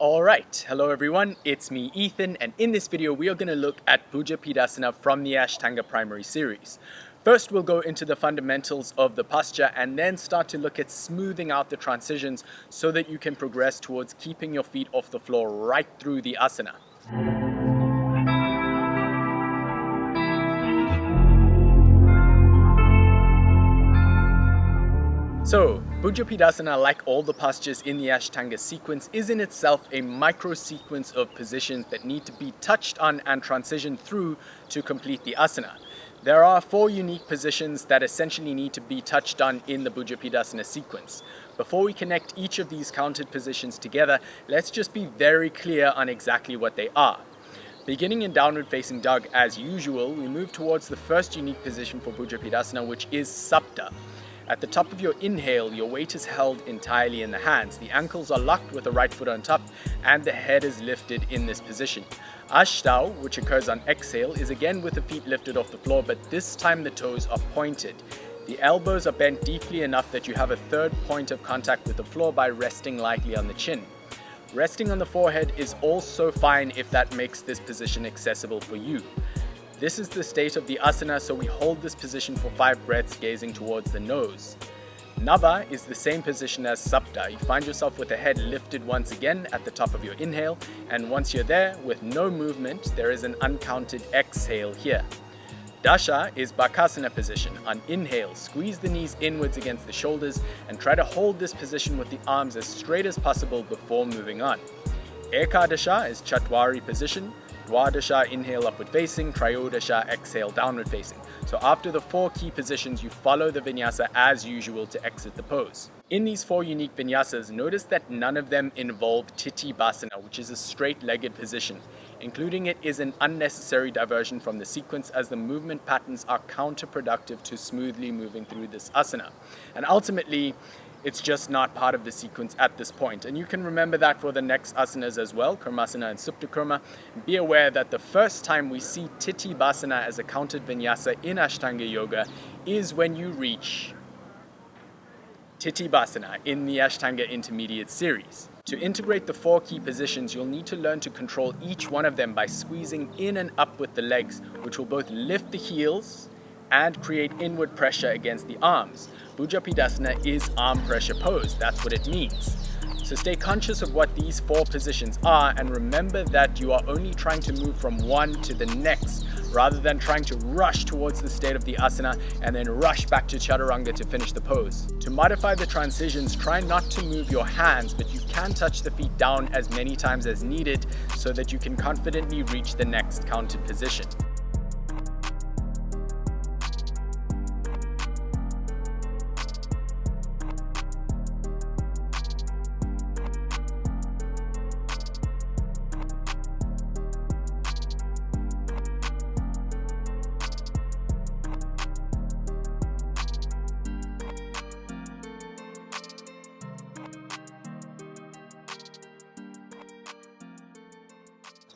Alright, hello everyone, it's me Ethan, and in this video we are going to look at Bhujapidasana from the Ashtanga Primary Series. First we'll go into the fundamentals of the posture and then start to look at smoothing out the transitions so that you can progress towards keeping your feet off the floor right through the asana. So, Bhujapidasana, like all the postures in the Ashtanga sequence, is in itself a micro-sequence of positions that need to be touched on and transitioned through to complete the asana. There are 4 unique positions that essentially need to be touched on in the Bhujapidasana sequence. Before we connect each of these counted positions together, let's just be very clear on exactly what they are. Beginning in downward facing dog as usual, we move towards the first unique position for Bhujapidasana, which is Sapta. At the top of your inhale, your weight is held entirely in the hands. The ankles are locked with the right foot on top and the head is lifted in this position. Ashtau, which occurs on exhale, is again with the feet lifted off the floor, but this time the toes are pointed. The elbows are bent deeply enough that you have a third point of contact with the floor by resting lightly on the chin. Resting on the forehead is also fine if that makes this position accessible for you. This is the state of the asana, so we hold this position for 5 breaths gazing towards the nose. Nava is the same position as Sapta. You find yourself with the head lifted once again at the top of your inhale, and once you're there, with no movement, there is an uncounted exhale here. Dasha is Bakasana position. On inhale, squeeze the knees inwards against the shoulders and try to hold this position with the arms as straight as possible before moving on. Ekadasha is Chatwari position. Dwadasha, inhale upward facing. Trayodasha, exhale downward facing. So after the 4 key positions, you follow the vinyasa as usual to exit the pose. In these 4 unique vinyasas, notice that none of them involve Basana, which is a straight-legged position. Including it is an unnecessary diversion from the sequence, as the movement patterns are counterproductive to smoothly moving through this asana. And ultimately, it's just not part of the sequence at this point. And you can remember that for the next asanas as well, Karmasana and Supta Karma. Be aware that the first time we see Basana as a counted vinyasa in Ashtanga Yoga is when you reach Basana in the Ashtanga Intermediate Series. To integrate the 4 key positions, you'll need to learn to control each one of them by squeezing in and up with the legs, which will both lift the heels and create inward pressure against the arms. Bhujapidasana is arm pressure pose, that's what it means. So stay conscious of what these 4 positions are and remember that you are only trying to move from one to the next rather than trying to rush towards the state of the asana and then rush back to chaturanga to finish the pose. To modify the transitions, try not to move your hands, but you can touch the feet down as many times as needed so that you can confidently reach the next counted position.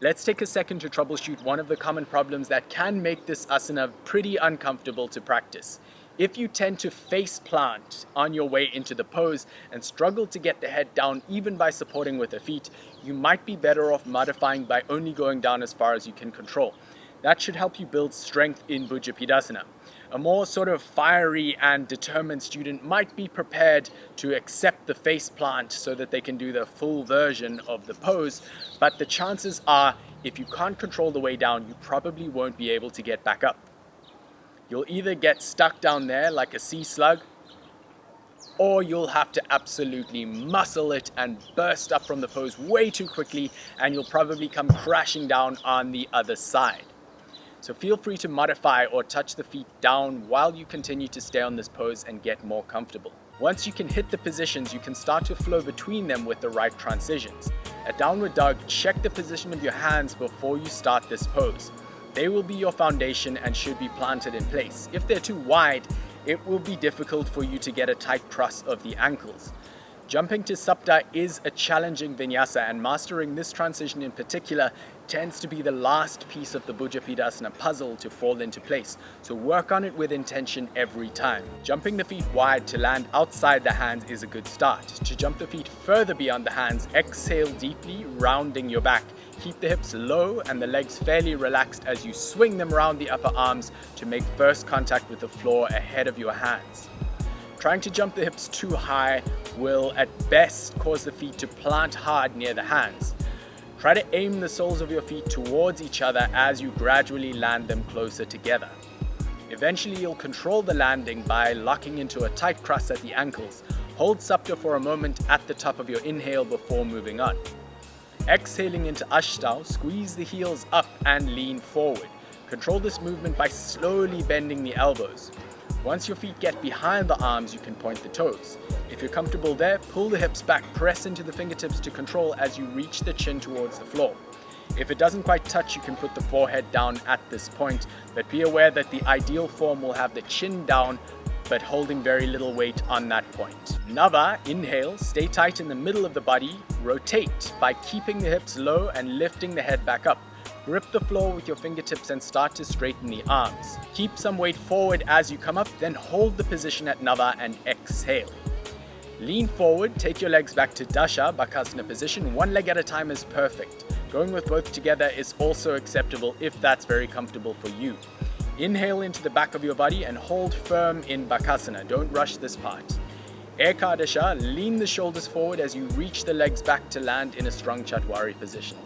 Let's take a second to troubleshoot one of the common problems that can make this asana pretty uncomfortable to practice. If you tend to face plant on your way into the pose and struggle to get the head down even by supporting with the feet, you might be better off modifying by only going down as far as you can control. That should help you build strength in Bhujapidasana. A more sort of fiery and determined student might be prepared to accept the face plant so that they can do the full version of the pose, but the chances are, if you can't control the way down, you probably won't be able to get back up. You'll either get stuck down there like a sea slug, or you'll have to absolutely muscle it and burst up from the pose way too quickly, and you'll probably come crashing down on the other side. So feel free to modify or touch the feet down while you continue to stay on this pose and get more comfortable. Once you can hit the positions, you can start to flow between them with the right transitions. At downward dog, check the position of your hands before you start this pose. They will be your foundation and should be planted in place. If they're too wide, it will be difficult for you to get a tight cross of the ankles. Jumping to Sapta is a challenging vinyasa, and mastering this transition in particular tends to be the last piece of the Bhujapidasana puzzle to fall into place, so work on it with intention every time. Jumping the feet wide to land outside the hands is a good start. To jump the feet further beyond the hands, exhale deeply, rounding your back. Keep the hips low and the legs fairly relaxed as you swing them around the upper arms to make first contact with the floor ahead of your hands. Trying to jump the hips too high will at best cause the feet to plant hard near the hands. Try to aim the soles of your feet towards each other as you gradually land them closer together. Eventually you'll control the landing by locking into a tight cross at the ankles. Hold Sapta for a moment at the top of your inhale before moving on. Exhaling into Ashtanga, squeeze the heels up and lean forward. Control this movement by slowly bending the elbows. Once your feet get behind the arms, you can point the toes. If you're comfortable there, pull the hips back, press into the fingertips to control as you reach the chin towards the floor. If it doesn't quite touch, you can put the forehead down at this point, but be aware that the ideal form will have the chin down, but holding very little weight on that point. Nava, inhale, stay tight in the middle of the body, rotate by keeping the hips low and lifting the head back up. Grip the floor with your fingertips and start to straighten the arms. Keep some weight forward as you come up, then hold the position at Nava and exhale. Lean forward, take your legs back to Dasha, Bakasana position. One leg at a time is perfect. Going with both together is also acceptable if that's very comfortable for you. Inhale into the back of your body and hold firm in Bakasana. Don't rush this part. Ekadasha, lean the shoulders forward as you reach the legs back to land in a strong Chatwari position.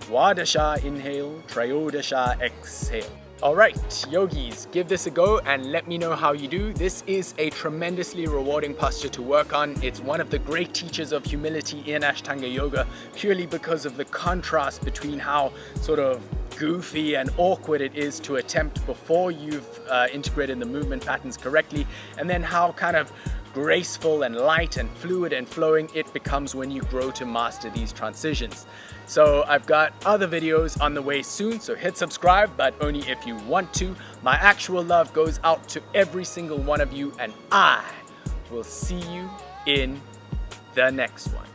Dwadasha, inhale. Trayodasha, exhale. Alright, yogis, give this a go and let me know how you do. This is a tremendously rewarding posture to work on. It's one of the great teachers of humility in Ashtanga Yoga, purely because of the contrast between how sort of goofy and awkward it is to attempt before you've integrated the movement patterns correctly, and then how kind of graceful and light and fluid and flowing it becomes when you grow to master these transitions. So I've got other videos on the way soon, so hit subscribe, but only if you want to. My actual love goes out to every single one of you, and I will see you in the next one.